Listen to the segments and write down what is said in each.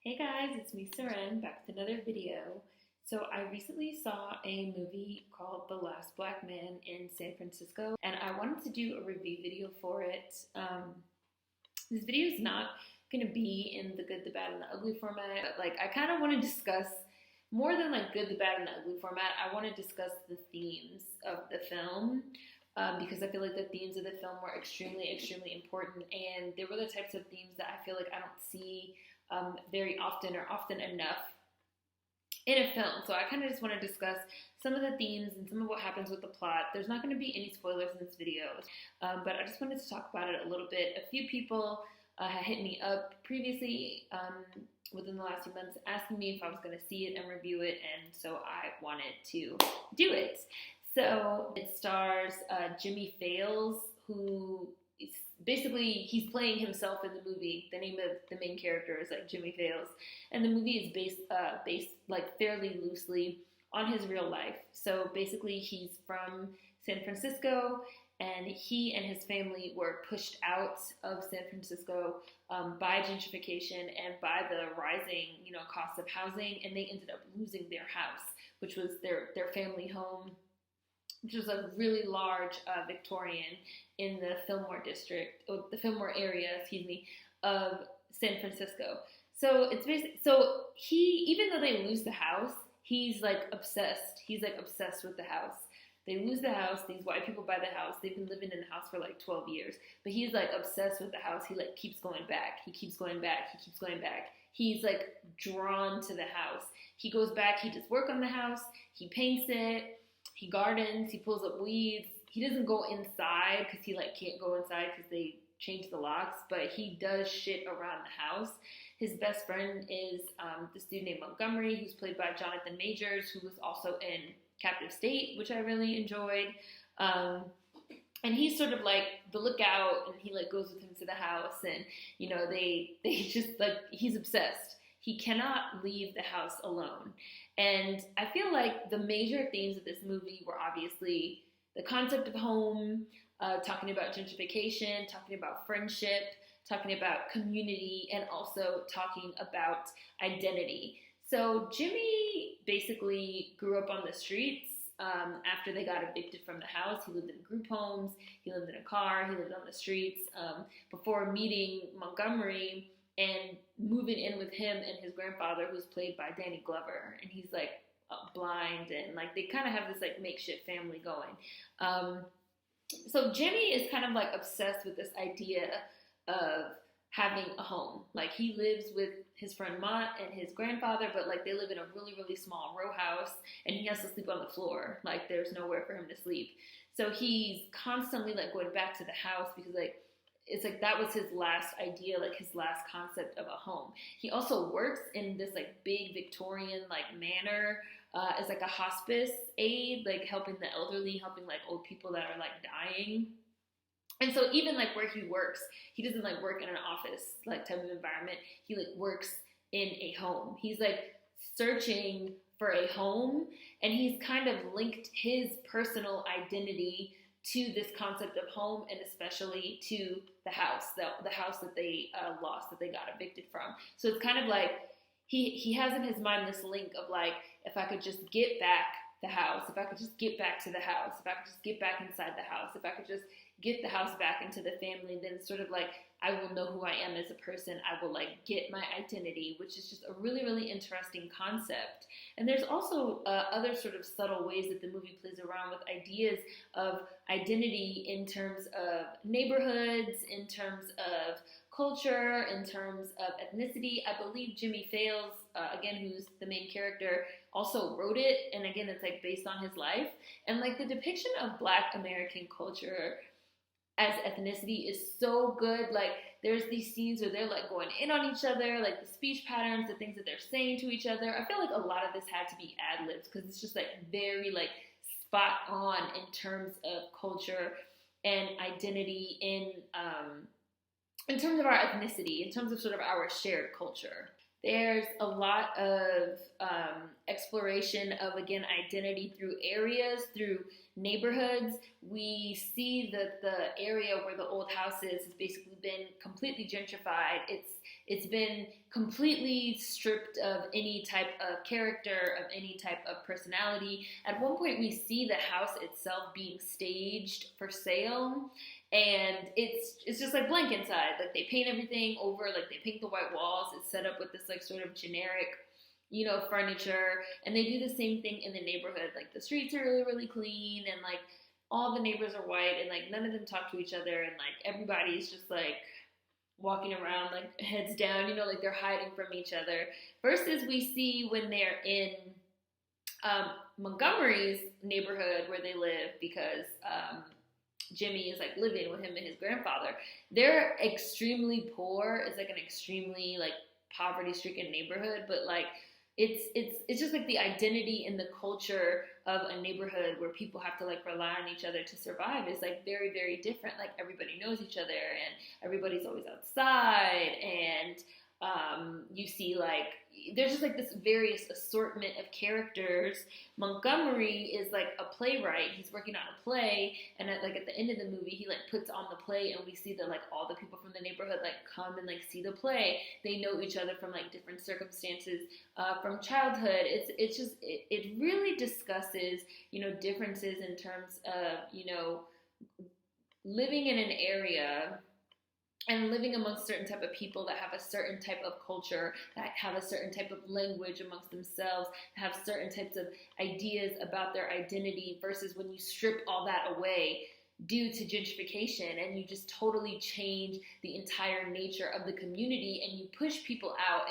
Hey guys, it's me, Seren, back with another video. So I recently saw a movie called The Last Black Man in San Francisco, and I wanted to do a review video for it. This video is not going to be in the good, the bad, and the ugly format, but I kind of want to discuss more than good, the bad, and the ugly format. I want to discuss the themes of the film. Because I feel like the themes of the film were extremely, extremely important, and they were the types of themes that I feel like I don't see very often or often enough in a film. So I kind of just want to discuss some of the themes and some of what happens with the plot. There's not going to be any spoilers in this video, but I just wanted to talk about it a little bit. A few people had hit me up previously within the last few months asking me if I was going to see it and review it, and so I wanted to do it. So it stars Jimmy Fails, who is basically, he's playing himself in the movie. The name of the main character is Jimmy Fails, and the movie is based fairly loosely on his real life. So basically, he's from San Francisco, and he and his family were pushed out of San Francisco by gentrification and by the rising, cost of housing, and they ended up losing their house, which was their family home, which was a really large Victorian in the Fillmore district, or the Fillmore area, of San Francisco. So it's so he, even though they lose the house, he's obsessed. He's obsessed with the house. They lose the house. These white people buy the house. They've been living in the house for 12 years, but he's obsessed with the house. He keeps going back. He keeps going back. He keeps going back. He's drawn to the house. He goes back. He does work on the house. He paints it. He gardens, he pulls up weeds. He doesn't go inside because he can't go inside because they changed the locks, but he does shit around the house. His best friend is this dude named Montgomery, who's played by Jonathan Majors, who was also in Captive State, which I really enjoyed. And he's sort of the lookout, and he goes with him to the house, and they just he's obsessed. He cannot leave the house alone. And I feel like the major themes of this movie were obviously the concept of home, talking about gentrification, talking about friendship, talking about community, and also talking about identity. So Jimmy basically grew up on the streets after they got evicted from the house. He lived in group homes, he lived in a car, he lived on the streets before meeting Montgomery and moving in with him and his grandfather, who's played by Danny Glover, and he's blind, and they kind of have this makeshift family going. So Jimmy is kind of obsessed with this idea of having a home. He lives with his friend Mott and his grandfather, but they live in a really, really small row house, and he has to sleep on the floor. There's nowhere for him to sleep. So he's constantly going back to the house because it's that was his last idea, his last concept of a home. He also works in this big Victorian manor as a hospice aide, helping the elderly, helping old people that are dying. And so even where he works, he doesn't work in an office type of environment. He works in a home. He's searching for a home, and he's kind of linked his personal identity to this concept of home, and especially to the house that they lost, that they got evicted from. So it's kind of he has in his mind this link of if I could just get back the house, if I could just get back to the house, if I could just get back inside the house, if I could just get the house back into the family, then sort of I will know who I am as a person. I will get my identity, which is just a really, really interesting concept. And there's also other sort of subtle ways that the movie plays around with ideas of identity in terms of neighborhoods, in terms of culture, in terms of ethnicity. I believe Jimmy Fails, again, who's the main character, also wrote it, and again, it's based on his life. And the depiction of Black American culture as ethnicity is so good. There's these scenes where they're going in on each other, the speech patterns, the things that they're saying to each other. I feel a lot of this had to be ad-libs because it's just very spot on in terms of culture and identity in terms of our ethnicity, in terms of sort of our shared culture. There's a lot of exploration of, again, identity through areas, through neighborhoods. We see that the area where the old house is has basically been completely gentrified. It's been completely stripped of any type of character, of any type of personality. At one point, we see the house itself being staged for sale, and it's just like blank inside. Like they paint everything over, like they paint the white walls. It's set up with this like sort of generic, furniture, and they do the same thing in the neighborhood. Like the streets are really, really clean, and like all the neighbors are white, and like none of them talk to each other, and like everybody's just like walking around like heads down, like they're hiding from each other. Versus we see when they're in Montgomery's neighborhood where they live, because Jimmy is like living with him and his grandfather. They're extremely poor. It's like an extremely like poverty-stricken neighborhood, but like it's just like the identity and the culture of a neighborhood where people have to like rely on each other to survive is like very, very different. Like everybody knows each other, and everybody's always outside, and you see like there's just like this various assortment of characters. Montgomery is like a playwright. He's working on a play, and at the end of the movie, he like puts on the play, and we see that like all the people from the neighborhood like come and like see the play. They know each other from like different circumstances from childhood. It really discusses differences in terms of living in an area and living amongst certain type of people that have a certain type of culture, that have a certain type of language amongst themselves, that have certain types of ideas about their identity, versus when you strip all that away due to gentrification and you just totally change the entire nature of the community, and you push people out,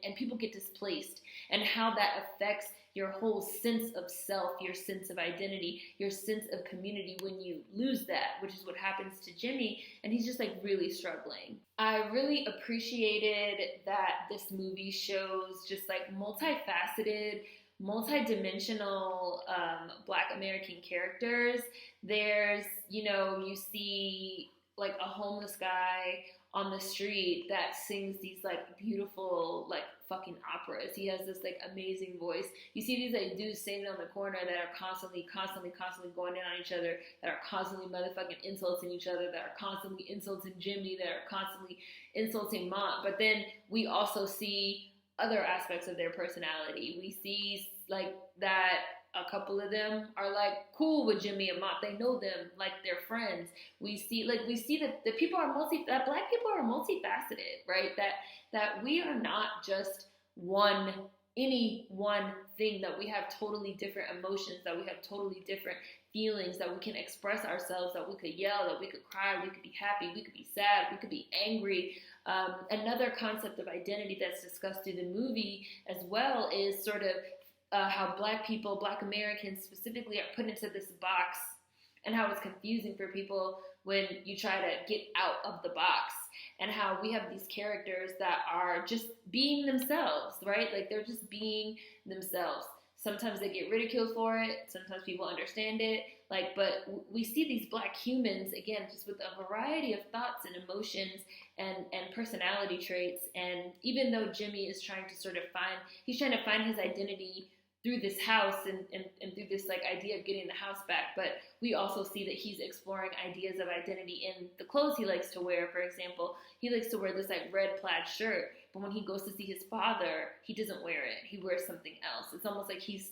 and people get displaced, and how that affects your whole sense of self, your sense of identity, your sense of community when you lose that, which is what happens to Jimmy, and he's just like really struggling. I really appreciated that this movie shows just like multifaceted, multi-dimensional Black American characters. There's, you see like a homeless guy on the street that sings these like beautiful like fucking operas. He has this like amazing voice. You see these like dudes standing on the corner that are constantly going in on each other, that are constantly motherfucking insulting each other, that are constantly insulting Jimmy, that are constantly insulting Mont. But then we also see other aspects of their personality. We see like that a couple of them are like cool with Jimmy and Mont. They know them like they're friends. We see that the people are that Black people are multifaceted, right? That we are not just any one thing, that we have totally different emotions, that we have totally different feelings, that we can express ourselves, that we could yell, that we could cry, we could be happy, we could be sad, we could be angry. Another concept of identity that's discussed through the movie as well is sort of how Black people, Black Americans specifically, are put into this box, and how it's confusing for people when you try to get out of the box, and how we have these characters that are just being themselves, right? Like they're just being themselves. Sometimes they get ridiculed for it. Sometimes people understand it. But we see these Black humans, again, just with a variety of thoughts and emotions and personality traits. And even though Jimmy is trying to he's trying to find his identity through this house and through this like idea of getting the house back, but we also see that he's exploring ideas of identity in the clothes he likes to wear. For example, he likes to wear this like red plaid shirt, but when he goes to see his father, he doesn't wear it. He wears something else. It's almost like he's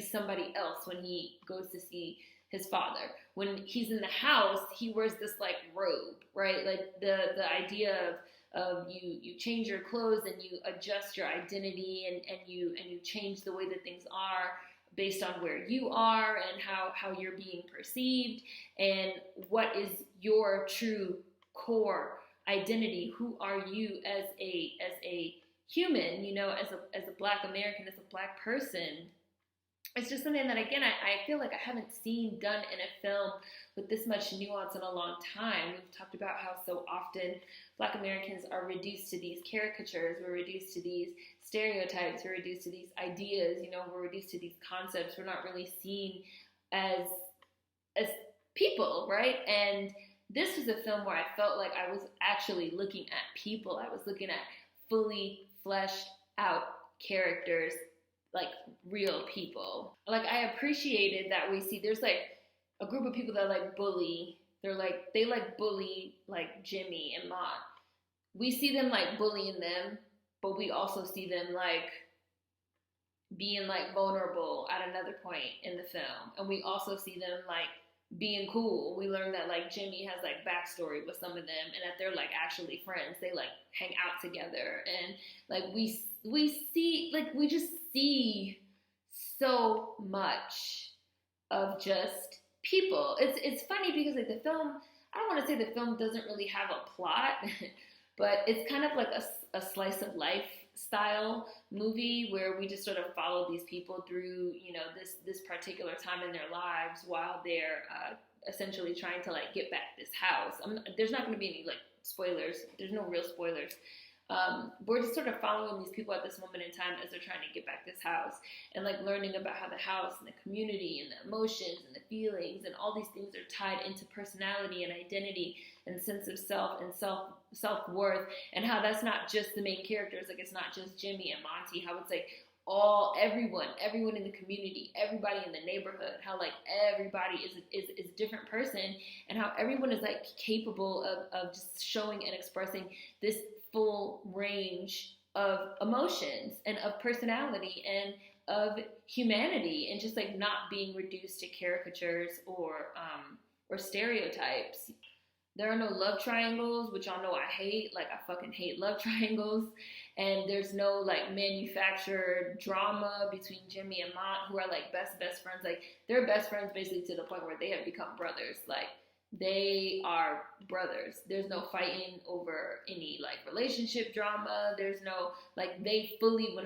somebody else when he goes to see his father. When he's in the house, he wears this like robe, right? Like the idea of you change your clothes and you adjust your identity, and you change the way that things are based on where you are and how you're being perceived, and what is your true core identity. Who are you as a human, as a Black American, as a Black person? It's just something that, again, I feel like I haven't seen done in a film with this much nuance in a long time. We've talked about how so often Black Americans are reduced to these caricatures. We're reduced to these stereotypes. We're reduced to these ideas. We're reduced to these concepts. We're not really seen as people, right? And this was a film where I felt like I was actually looking at people. I was looking at fully fleshed out characters, like real people. Like I appreciated that we see there's like a group of people that like bully. They like bully like Jimmy and Mont. We see them like bullying them, but we also see them like being like vulnerable at another point in the film, and we also see them like being cool. We learn that like Jimmy has like backstory with some of them, and that they're like actually friends. They like hang out together, and like we see like we just see so much of just people. It's funny because like the film, I don't want to say the film doesn't really have a plot, but it's kind of like a slice of life style movie where we just sort of follow these people through, you know, this particular time in their lives while they're essentially trying to like get back this house. There's not going to be any like spoilers. There's no real spoilers. We're just sort of following these people at this moment in time as they're trying to get back this house, and like learning about how the house and the community and the emotions and the feelings and all these things are tied into personality and identity and sense of self and self-worth, and how that's not just the main characters. Like it's not just Jimmy and Monty, how it's like everyone in the community, everybody in the neighborhood, how like everybody is a different person, and how everyone is like capable of just showing and expressing this full range of emotions and of personality and of humanity, and just like not being reduced to caricatures or stereotypes. There are no love triangles, which y'all know I hate. Like, I fucking hate love triangles. And there's no, like, manufactured drama between Jimmy and Mont, who are, like, best friends. Like, they're best friends basically to the point where they have become brothers. Like, they are brothers. There's no fighting over any, like, relationship drama. There's no, like, they fully 100%,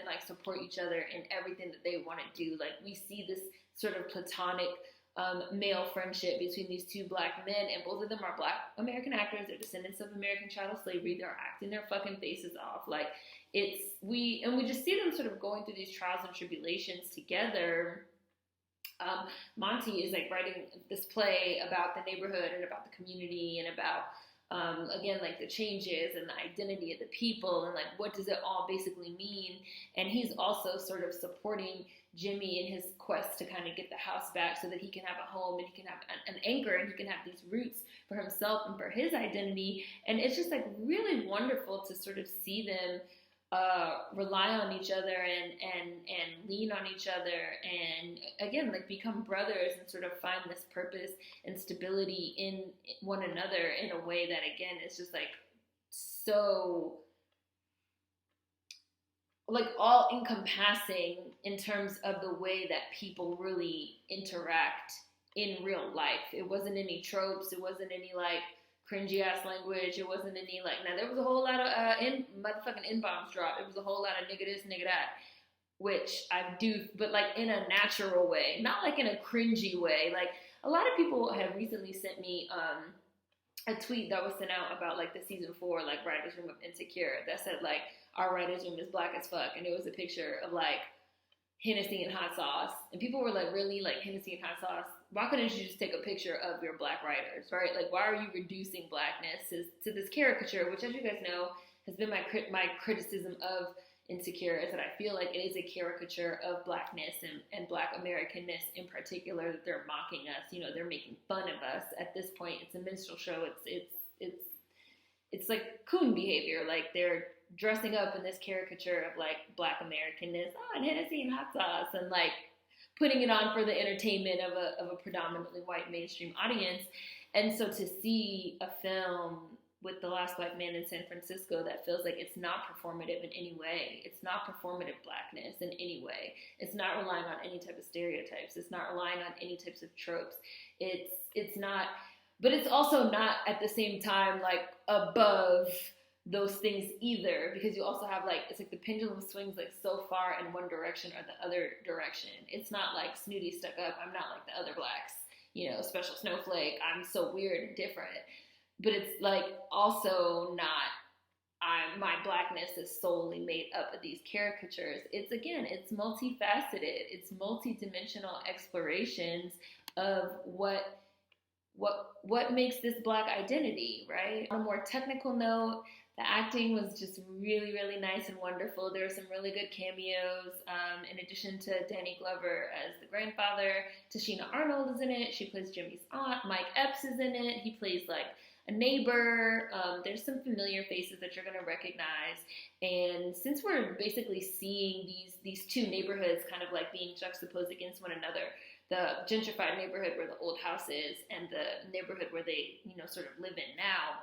like, support each other in everything that they want to do. Like, we see this sort of platonic male friendship between these two black men, and both of them are black American actors. They're descendants of American chattel slavery. They're acting their fucking faces off. Like, we just see them sort of going through these trials and tribulations together. Monty is like writing this play about the neighborhood and about the community and about again, like the changes and the identity of the people and like what does it all basically mean. And he's also sort of supporting Jimmy in his quest to kind of get the house back so that he can have a home and he can have an anchor and he can have these roots for himself and for his identity. And it's just like really wonderful to sort of see them rely on each other and lean on each other, and again, like become brothers and sort of find this purpose and stability in one another in a way that, again, is just like so like all encompassing in terms of the way that people really interact in real life. It wasn't any tropes. It wasn't any like cringy ass language. It wasn't any like, now there was a whole lot of motherfucking N-bombs dropped. It was a whole lot of nigga this, nigga that, which I do, but like in a natural way, not like in a cringy way. Like a lot of people have recently sent me a tweet that was sent out about like the season 4 like writers room of Insecure that said like our writers room is black as fuck, and it was a picture of like Hennessy and hot sauce, and people were like, really, like Hennessy and hot sauce? Why couldn't you just take a picture of your black writers, right? Like, why are you reducing blackness to this caricature, which, as you guys know, has been my criticism of Insecure, is that I feel like it is a caricature of blackness and black Americanness in particular, that they're mocking us. You know, they're making fun of us. At this point, it's a minstrel show. It's like coon behavior. Like they're dressing up in this caricature of like black Americanness, and Hennessy and hot sauce, and like putting it on for the entertainment of a predominantly white mainstream audience. And so to see a film with The Last Black Man in San Francisco that feels like it's not performative in any way, it's not performative blackness in any way, it's not relying on any type of stereotypes, it's not relying on any types of tropes, it's not, but it's also not at the same time like above those things either, because you also have like, it's like the pendulum swings like so far in one direction or the other direction. It's not like snooty, stuck up, I'm not like the other blacks, you know, special snowflake, I'm so weird and different. But it's like also not, my blackness is solely made up of these caricatures. It's, again, it's multifaceted. It's multidimensional explorations of what makes this black identity, right? On a more technical note, The acting was just really, really nice and wonderful. There were some really good cameos. In addition to Danny Glover as the grandfather, Tashina Arnold is in it. She plays Jimmy's aunt. Mike Epps is in it. He plays like a neighbor. There's some familiar faces that you're going to recognize. And since we're basically seeing these two neighborhoods kind of like being juxtaposed against one another, the gentrified neighborhood where the old house is and the neighborhood where they, sort of live in now,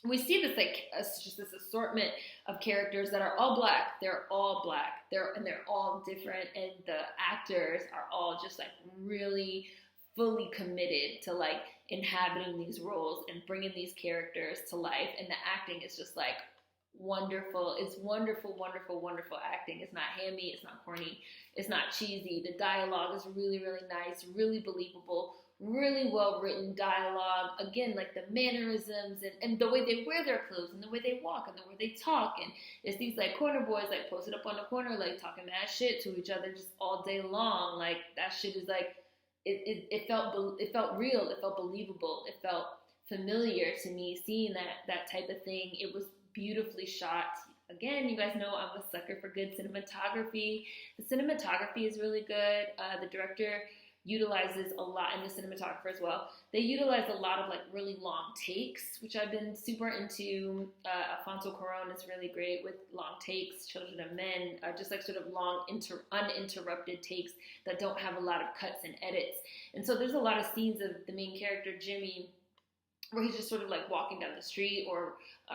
we see this like just this assortment of characters that are all black. They're all black. They're all different, and the actors are all just like really fully committed to like inhabiting these roles and bringing these characters to life. And the acting is just like wonderful. It's wonderful, wonderful, wonderful acting. It's not hammy. It's not corny. It's not cheesy. The dialogue is really, really nice, really believable. Really well written dialogue. Again, like the mannerisms and the way they wear their clothes and the way they walk and the way they talk. And it's these like corner boys like posted up on the corner like talking mad shit to each other just all day long. Like that shit is like it felt real. It felt believable. It felt familiar to me. Seeing that type of thing. It was beautifully shot. Again, you guys know I'm a sucker for good cinematography. The cinematography is really good. The director utilizes a lot, and the cinematographer as well. They utilize a lot of like really long takes, which I've been super into. Alfonso Cuarón is really great with long takes. Children of Men, just like sort of long uninterrupted takes that don't have a lot of cuts and edits. And so there's a lot of scenes of the main character Jimmy where he's just sort of like walking down the street or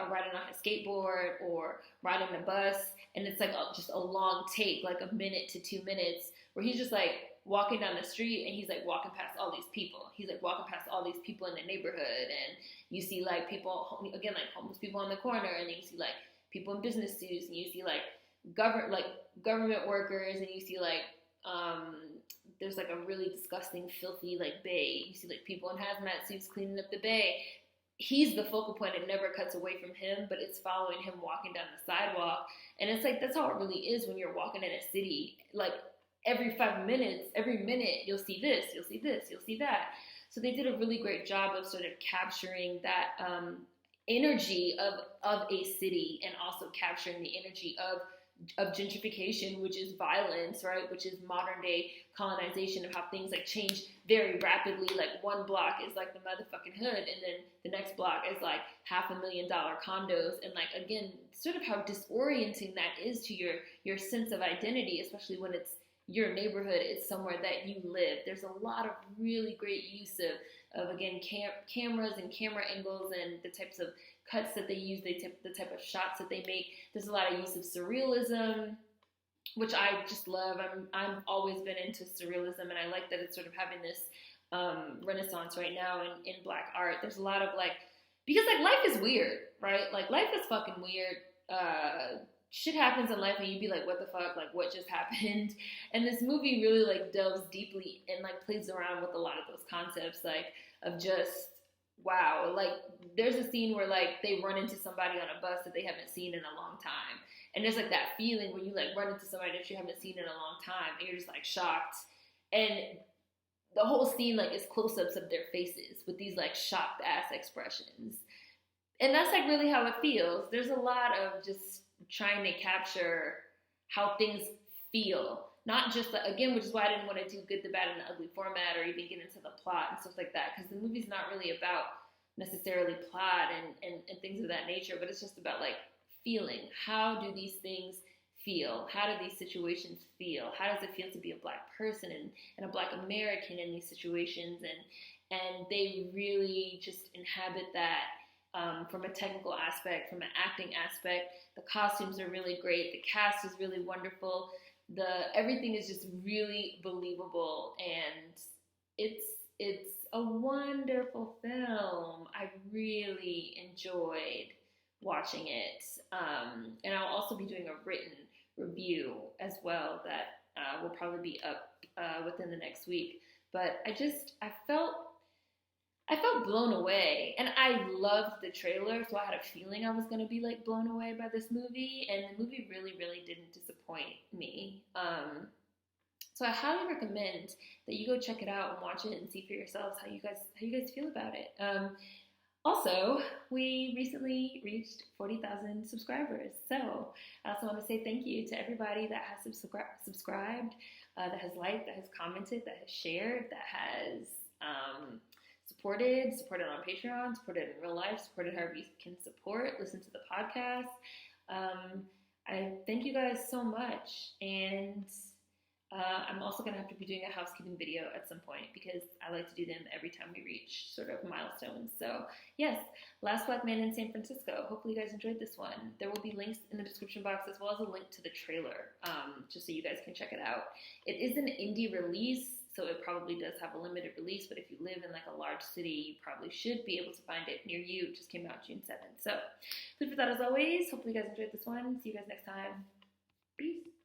riding on his skateboard or riding a bus, and it's like just a long take, like a minute to 2 minutes, where he's just like walking down the street and he's like walking past all these people. He's like walking past all these people in the neighborhood, and you see like people, again, like homeless people on the corner, and then you see like people in business suits, and you see like government workers, and you see like there's like a really disgusting, filthy like bay. You see like people in hazmat suits cleaning up the bay. He's the focal point. It never cuts away from him, but it's following him walking down the sidewalk. And it's like, that's how it really is when you're walking in a city. Like every 5 minutes, every minute, you'll see this, you'll see this, you'll see that. So they did a really great job of sort of capturing that energy of a city, and also capturing the energy of gentrification, which is violence, right? Which is modern day colonization of how things like change very rapidly. Like one block is like the motherfucking hood, and then the next block is like $500,000 condos. And like, again, sort of how disorienting that is to your sense of identity, especially when it's your neighborhood, it's somewhere that you live. There's a lot of really great use of again, cameras and camera angles and the types of cuts that they use, the type of shots that they make. There's a lot of use of surrealism, which I just love. I've always been into surrealism, and I like that it's sort of having this renaissance right now in Black art. There's a lot of like, because like life is weird, right? Like life is fucking weird. Shit happens in life and you'd be like, what the fuck? Like what just happened? And this movie really like delves deeply and like plays around with a lot of those concepts, like of just, wow, like there's a scene where like they run into somebody on a bus that they haven't seen in a long time. And there's like that feeling when you like run into somebody that you haven't seen in a long time and you're just like shocked. And the whole scene like is close-ups of their faces with these like shocked ass expressions. And that's like really how it feels. There's a lot of just trying to capture how things feel. Not just, again, which is why I didn't want to do good, the bad, and the ugly format, or even get into the plot and stuff like that, because the movie's not really about necessarily plot and things of that nature, but it's just about, like, feeling. How do these things feel? How do these situations feel? How does it feel to be a Black person and a Black American in these situations? And they really just inhabit that from a technical aspect, from an acting aspect. The costumes are really great. The cast is really wonderful. Everything is just really believable, and it's a wonderful film. I really enjoyed watching it, and I'll also be doing a written review as well that will probably be up within the next week. But I felt blown away, and I loved the trailer, so I had a feeling I was going to be like blown away by this movie, and the movie really, really didn't disappoint me. So I highly recommend that you go check it out and watch it and see for yourselves how you guys feel about it. Also, we recently reached 40,000 subscribers. So I also want to say thank you to everybody that has subscribed, that has liked, that has commented, that has shared, that has supported on Patreon, supported in real life, supported however you can support, listen to the podcast. I thank you guys so much. And I'm also going to have to be doing a housekeeping video at some point because I like to do them every time we reach sort of milestones. So yes, Last Black Man in San Francisco. Hopefully you guys enjoyed this one. There will be links in the description box as well as a link to the trailer, just so you guys can check it out. It is an indie release, so it probably does have a limited release, but if you live in like a large city, you probably should be able to find it near you. It just came out June 7th. So food for thought as always. Hopefully you guys enjoyed this one. See you guys next time. Peace.